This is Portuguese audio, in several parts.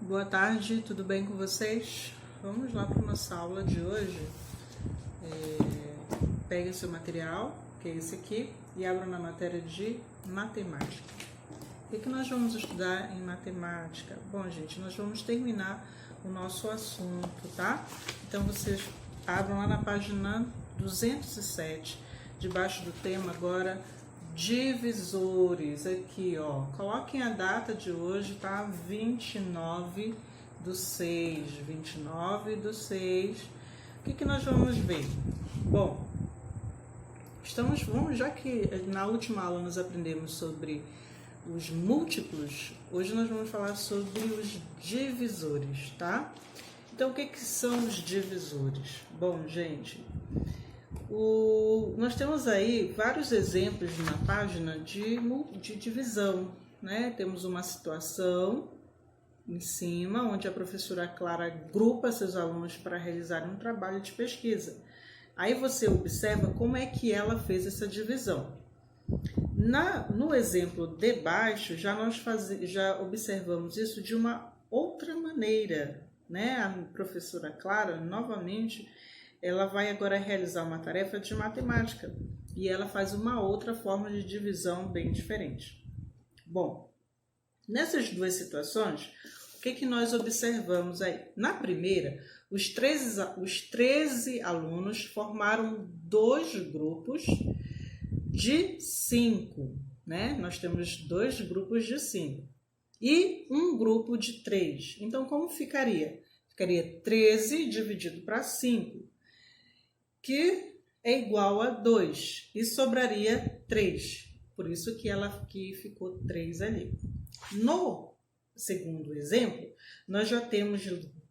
Boa tarde, tudo bem com vocês? Vamos lá para a nossa aula de hoje. Pegue seu material, que é esse aqui, e abra na matéria de matemática. O que nós vamos estudar em matemática? Bom, gente, nós vamos terminar o nosso assunto, tá? Então, vocês abram lá na página 207, debaixo do tema agora, divisores. Aqui, ó, coloquem a data de hoje, tá? 29/6, 29/6. O que nós vamos ver? Bom, já que na última aula nós aprendemos sobre os múltiplos, hoje nós vamos falar sobre os divisores, tá? Então, o que são os divisores? Bom, gente, nós temos aí vários exemplos na página de divisão, né? Temos uma situação em cima, onde a professora Clara agrupa seus alunos para realizar um trabalho de pesquisa. Aí você observa como é que ela fez essa divisão. No exemplo de baixo, já observamos isso de uma outra maneira, né? A professora Clara, novamente, ela vai agora realizar uma tarefa de matemática e ela faz uma outra forma de divisão bem diferente. Bom, nessas duas situações, o que nós observamos aí? Na primeira, os 13 alunos formaram dois grupos de 5, né? Nós temos dois grupos de 5 e um grupo de 3. Então, como ficaria? Ficaria 13 dividido para 5, que é igual a 2, e sobraria 3. Por isso que ficou 3 ali. No segundo exemplo, nós já temos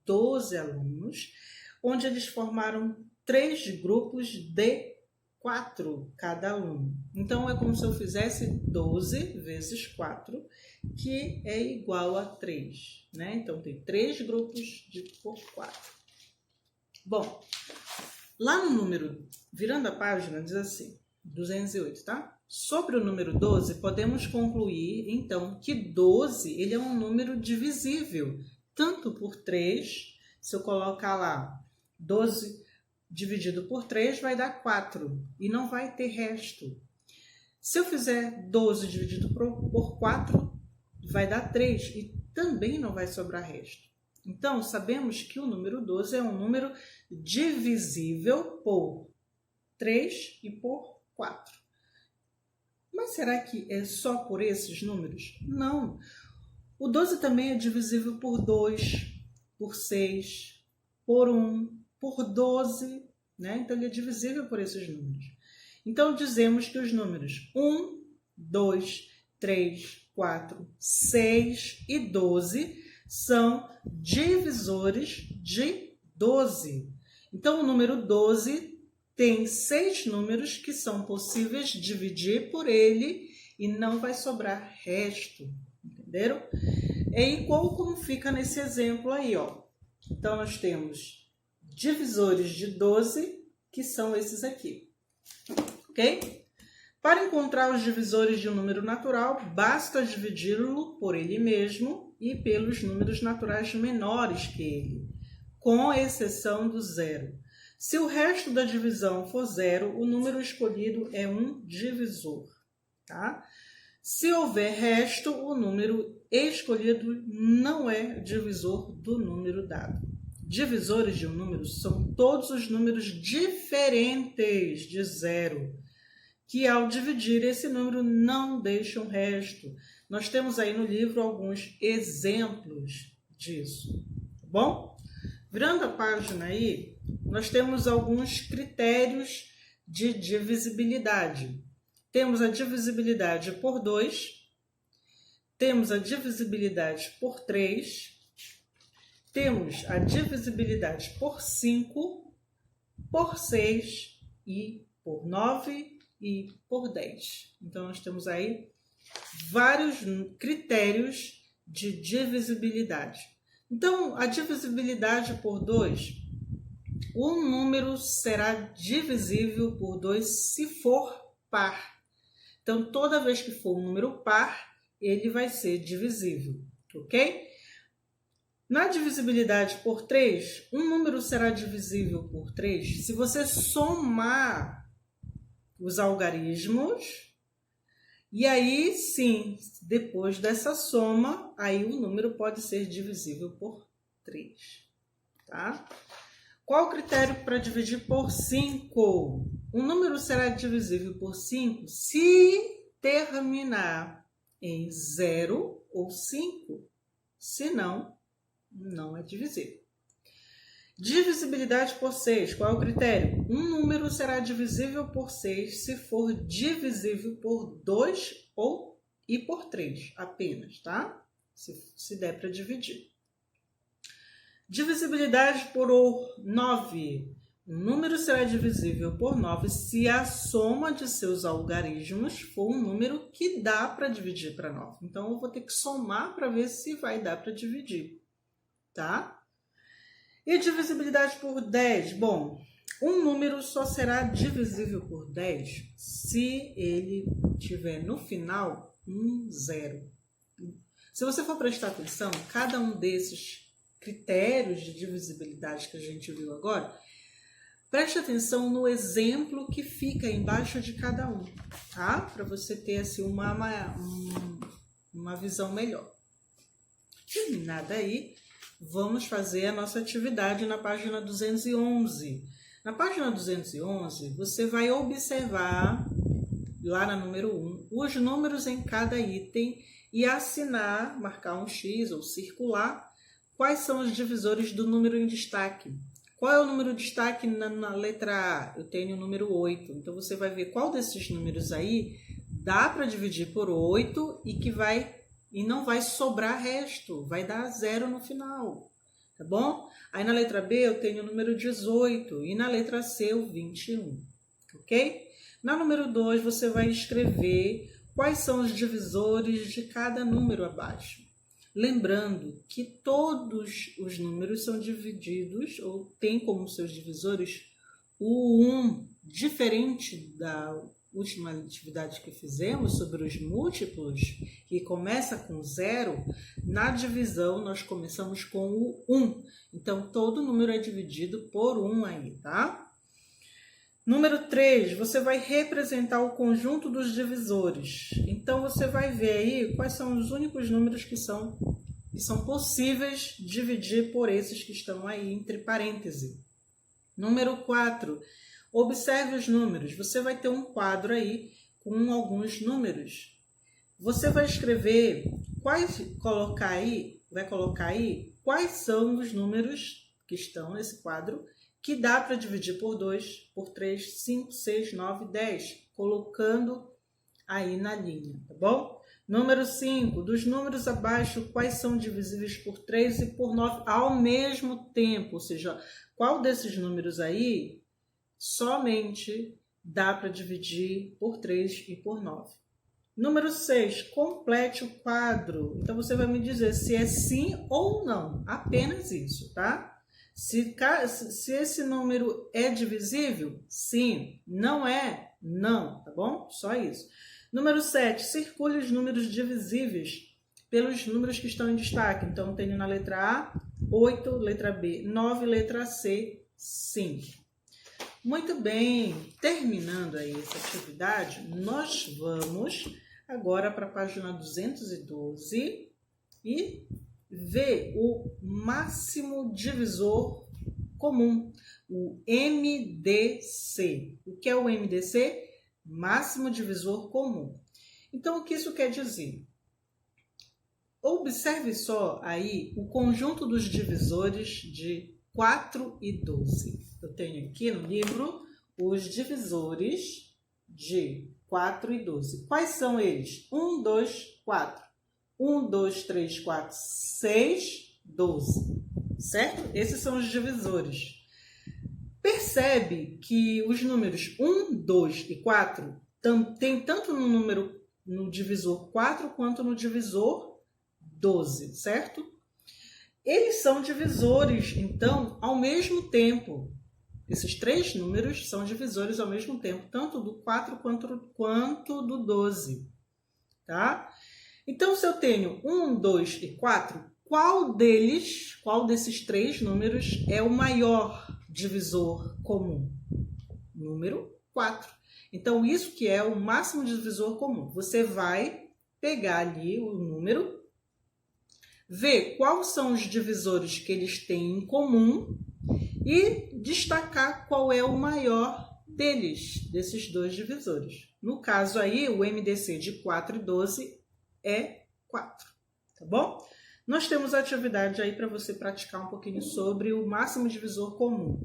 12 alunos, onde eles formaram 3 grupos de 4 cada aluno. Então, é como se eu fizesse 12 vezes 4, que é igual a 3, né? Então, tem 3 grupos por 4. Bom, lá no número, virando a página, diz assim, 208, tá? Sobre o número 12, podemos concluir, então, que 12 ele é um número divisível, tanto por 3, se eu colocar lá 12 dividido por 3, vai dar 4, e não vai ter resto. Se eu fizer 12 dividido por 4, vai dar 3, e também não vai sobrar resto. Então, sabemos que o número 12 é um número divisível por 3 e por 4. Mas será que é só por esses números? Não. O 12 também é divisível por 2, por 6, por 1, por 12, né? Então, ele é divisível por esses números. Então, dizemos que os números 1, 2, 3, 4, 6 e 12 são divisores de 12. Então, o número 12 tem 6 números que são possíveis de dividir por ele e não vai sobrar resto, entenderam? É igual como fica nesse exemplo aí, ó. Então, nós temos divisores de 12, que são esses aqui, ok? Para encontrar os divisores de um número natural, basta dividi-lo por ele mesmo e pelos números naturais menores que ele, com exceção do zero. Se o resto da divisão for zero, o número escolhido é um divisor, tá? Se houver resto, o número escolhido não é divisor do número dado. Divisores de um número são todos os números diferentes de zero, que ao dividir esse número não deixam resto. Nós temos aí no livro alguns exemplos disso, tá bom? Virando a página aí, nós temos alguns critérios de divisibilidade. Temos a divisibilidade por 2, temos a divisibilidade por 3, temos a divisibilidade por 5, por 6 e por 9 e por 10. Então, nós temos aí vários critérios de divisibilidade. Então, a divisibilidade por 2, um número será divisível por 2 se for par. Então, toda vez que for um número par, ele vai ser divisível, ok? Na divisibilidade por 3, um número será divisível por 3 se você somar os algarismos, e aí sim, depois dessa soma, aí o número pode ser divisível por 3, tá? Qual o critério para dividir por 5? Um número será divisível por 5 se terminar em 0 ou 5, senão não é divisível. Divisibilidade por 6, qual é o critério? Um número será divisível por 6 se for divisível por 2 e por 3 apenas, tá? Se der para dividir. Divisibilidade por 9. Um número será divisível por 9 se a soma de seus algarismos for um número que dá para dividir para 9. Então, eu vou ter que somar para ver se vai dar para dividir, tá? E divisibilidade por 10? Bom, um número só será divisível por 10 se ele tiver no final um 0. Se você for prestar atenção, cada um desses critérios de divisibilidade que a gente viu agora, preste atenção no exemplo que fica embaixo de cada um, tá? Para você ter assim, uma visão melhor. Terminada aí, vamos fazer a nossa atividade na página 211. Na página 211, você vai observar, lá na número 1, os números em cada item e assinar, marcar um X ou circular, quais são os divisores do número em destaque. Qual é o número de destaque na letra A? Eu tenho o número 8. Então, você vai ver qual desses números aí dá para dividir por 8 e não vai sobrar resto, vai dar 0 no final, tá bom? Aí na letra B eu tenho o número 18 e na letra C o 21, ok? Na número 2 você vai escrever quais são os divisores de cada número abaixo. Lembrando que todos os números são divididos ou tem como seus divisores o 1, diferente da última atividade que fizemos sobre os múltiplos, que começa com 0, na divisão nós começamos com o 1. Então, todo número é dividido por 1 aí, tá? Número 3, você vai representar o conjunto dos divisores. Então, você vai ver aí quais são os únicos números que são possíveis dividir por esses que estão aí entre parênteses. Número 4, observe os números. Você vai ter um quadro aí com alguns números. Você vai escrever, vai colocar aí quais são os números que estão nesse quadro que dá para dividir por 2, por 3, 5, 6, 9, 10, colocando aí na linha, tá bom? Número 5, dos números abaixo, quais são divisíveis por 3 e por 9 ao mesmo tempo? Ou seja, qual desses números aí somente dá para dividir por 3 e por 9? Número 6, complete o quadro. Então, você vai me dizer se é sim ou não, apenas isso, tá? Se esse número é divisível, sim. Não é, não, tá bom? Só isso. Número 7, circule os números divisíveis pelos números que estão em destaque. Então, tenho na letra A, 8, letra B, 9, letra C, 5. Muito bem, terminando aí essa atividade, nós vamos agora para a página 212 e ver o máximo divisor comum, o MDC. O que é o MDC? Máximo divisor comum. Então, o que isso quer dizer? Observe só aí o conjunto dos divisores de 4 e 12. Eu tenho aqui no livro os divisores de 4 e 12. Quais são eles? 1, 2, 4. 1, 2, 3, 4, 6, 12. Certo? Esses são os divisores. Percebe que os números 1, 2 e 4 tem tanto no divisor 4 quanto no divisor 12, certo? Eles são divisores, então, ao mesmo tempo. Esses três números são divisores ao mesmo tempo, tanto do 4 quanto do 12, tá? Então, se eu tenho 1, 2 e 4, qual desses três números é o maior divisor comum? Número 4. Então, isso que é o máximo divisor comum. Você vai pegar ali o número, ver quais são os divisores que eles têm em comum e destacar qual é o maior desses dois divisores. No caso aí, o MDC de 4 e 12 é 4, tá bom? Nós temos atividade aí para você praticar um pouquinho sobre o máximo divisor comum.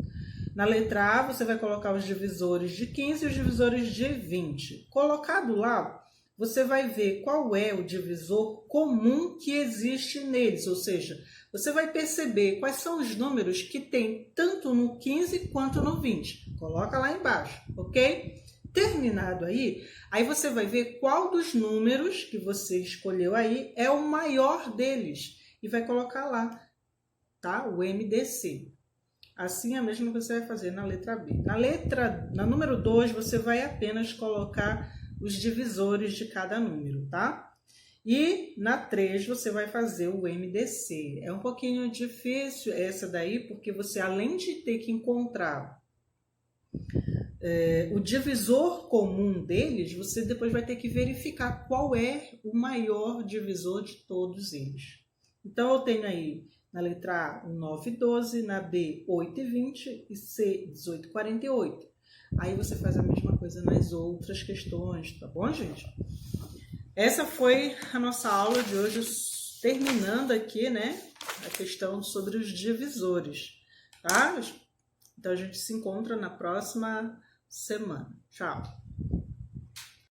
Na letra A, você vai colocar os divisores de 15 e os divisores de 20. Colocado lá, você vai ver qual é o divisor comum que existe neles, ou seja, você vai perceber quais são os números que tem tanto no 15 quanto no 20. Coloca lá embaixo, ok? Terminado aí você vai ver qual dos números que você escolheu aí é o maior deles e vai colocar lá, tá? O MDC. Assim é mesmo que você vai fazer na letra B. Na número 2, você vai apenas colocar os divisores de cada número, tá? E na 3 você vai fazer o MDC. É um pouquinho difícil essa daí, porque você, além de ter que encontrar o divisor comum deles, você depois vai ter que verificar qual é o maior divisor de todos eles. Então, eu tenho aí na letra A, 9 e 12, na B, 8 e 20 e C, 18 e 48. Aí você faz a mesma coisa nas outras questões, tá bom, gente? Essa foi a nossa aula de hoje, terminando aqui, né, a questão sobre os divisores, tá? Então, a gente se encontra na próxima semana. Tchau!